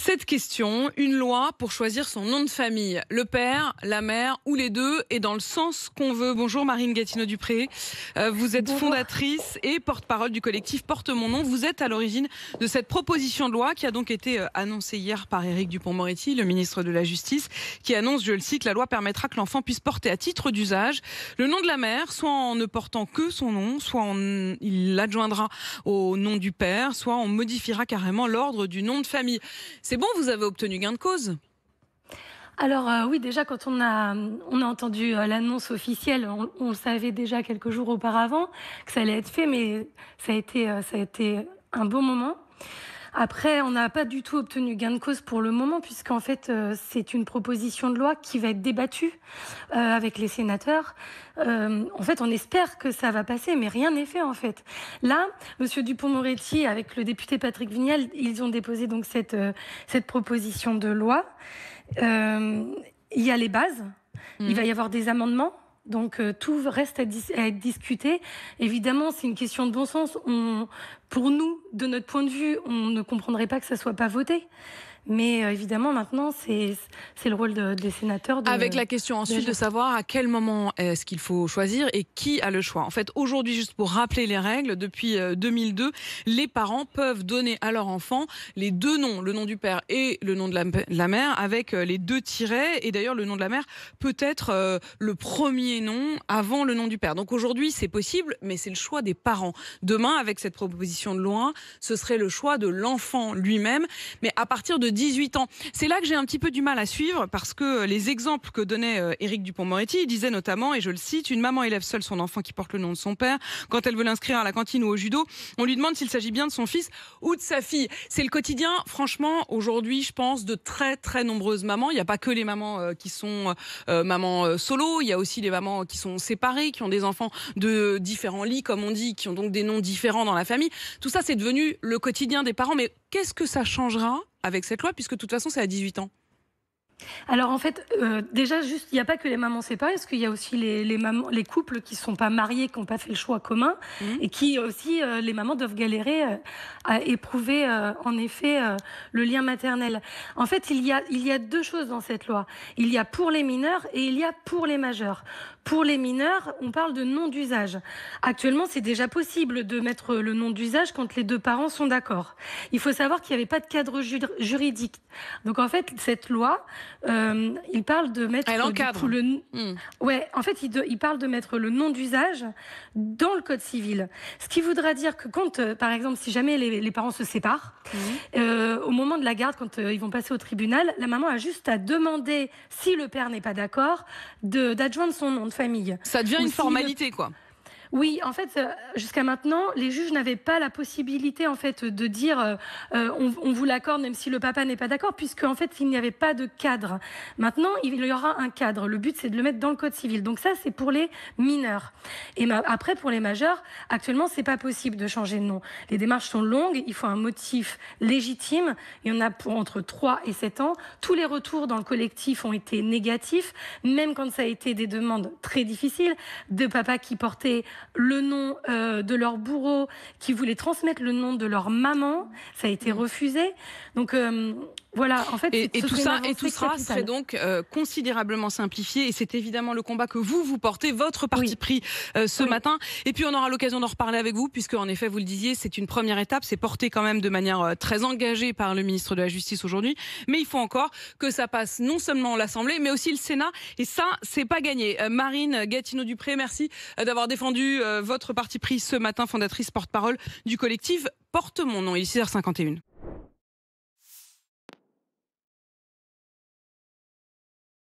Cette question, une loi pour choisir son nom de famille. Le père, la mère ou les deux, et dans le sens qu'on veut. Bonjour Marine Gatineau-Dupré. Vous êtes fondatrice et porte-parole du collectif Porte mon nom. Vous êtes à l'origine de cette proposition de loi qui a donc été annoncée hier par Éric Dupond-Moretti, le ministre de la Justice, qui annonce, je le cite, la loi permettra que l'enfant puisse porter à titre d'usage le nom de la mère, soit en ne portant que son nom, soit il l'adjoindra au nom du père, soit on modifiera carrément l'ordre du nom de famille. C'est bon, vous avez obtenu gain de cause? Alors oui, déjà quand on a entendu l'annonce officielle, on le savait déjà quelques jours auparavant que ça allait être fait, mais ça a été un beau moment. Après, on n'a pas du tout obtenu gain de cause pour le moment, puisqu'en fait, c'est une proposition de loi qui va être débattue avec les sénateurs. En fait, on espère que ça va passer, mais rien n'est fait en fait. Là, Monsieur Dupond-Moretti, avec le député Patrick Vignal, ils ont déposé donc cette proposition de loi. Il y a les bases, il va y avoir des amendements. Donc tout reste à être discuté. Évidemment, c'est une question de bon sens. Pour nous, de notre point de vue, on ne comprendrait pas que ça soit pas voté. Mais évidemment, maintenant, c'est le rôle des sénateurs. Avec la question ensuite de savoir à quel moment est-ce qu'il faut choisir et qui a le choix. En fait, aujourd'hui, juste pour rappeler les règles, depuis 2002, les parents peuvent donner à leur enfant les deux noms, le nom du père et le nom de la mère, avec les deux tirets. Et d'ailleurs, le nom de la mère peut être le premier nom avant le nom du père. Donc aujourd'hui, c'est possible, mais c'est le choix des parents. Demain, avec cette proposition de loi, ce serait le choix de l'enfant lui-même, mais à partir de 18 ans. C'est là que j'ai un petit peu du mal à suivre parce que les exemples que donnait Éric Dupond-Moretti, il disait notamment, et je le cite, une maman élève seule son enfant qui porte le nom de son père. Quand elle veut l'inscrire à la cantine ou au judo, on lui demande s'il s'agit bien de son fils ou de sa fille. C'est le quotidien, franchement, aujourd'hui, je pense, de très très nombreuses mamans. Il n'y a pas que les mamans qui sont mamans solo, il y a aussi les mamans qui sont séparées, qui ont des enfants de différents lits, comme on dit, qui ont donc des noms différents dans la famille. Tout ça, c'est devenu le quotidien des parents. Mais qu'est-ce que ça changera avec cette loi, puisque de toute façon, c'est à 18 ans? Alors en fait, déjà juste, il n'y a pas que les mamans séparées, parce qu'il y a aussi les couples qui ne sont pas mariés, qui n'ont pas fait le choix commun, et qui aussi, les mamans doivent galérer à éprouver en effet le lien maternel. En fait, il y a deux choses dans cette loi. Il y a pour les mineurs et il y a pour les majeurs. Pour les mineurs, on parle de nom d'usage. Actuellement, c'est déjà possible de mettre le nom d'usage quand les deux parents sont d'accord. Il faut savoir qu'il n'y avait pas de cadre juridique. Donc en fait, cette loi, il parle de mettre ouais, en fait, il parle de mettre le nom d'usage dans le code civil. Ce qui voudra dire que quand, par exemple, si jamais les parents se séparent, au moment de la garde, quand ils vont passer au tribunal, la maman a juste à demander, si le père n'est pas d'accord, d'adjoindre son nom de famille. Ça devient une formalité, quoi. Oui, en fait, jusqu'à maintenant, les juges n'avaient pas la possibilité, en fait, de dire on vous l'accorde même si le papa n'est pas d'accord, puisque en fait, il n'y avait pas de cadre. Maintenant, il y aura un cadre. Le but, c'est de le mettre dans le code civil. Donc ça, c'est pour les mineurs. Et après, pour les majeurs, actuellement, c'est pas possible de changer de nom. Les démarches sont longues. Il faut un motif légitime. Il y en a pour entre 3 et 7 ans. Tous les retours dans le collectif ont été négatifs, même quand ça a été des demandes très difficiles de papas qui portaient le nom de leur bourreau, qui voulaient transmettre le nom de leur maman, ça a été refusé. Donc voilà, en fait, et tout ça serait donc considérablement simplifié, et c'est évidemment le combat que vous portez, votre parti pris ce matin. Et puis on aura l'occasion d'en reparler avec vous, puisque en effet, vous le disiez, c'est une première étape, c'est porté quand même de manière très engagée par le ministre de la Justice aujourd'hui, mais il faut encore que ça passe non seulement l'Assemblée, mais aussi le Sénat, et ça, c'est pas gagné. Marine Gatineau-Dupré, merci d'avoir défendu votre parti pris ce matin, fondatrice porte-parole du collectif Porte mon nom. Il est 6h51.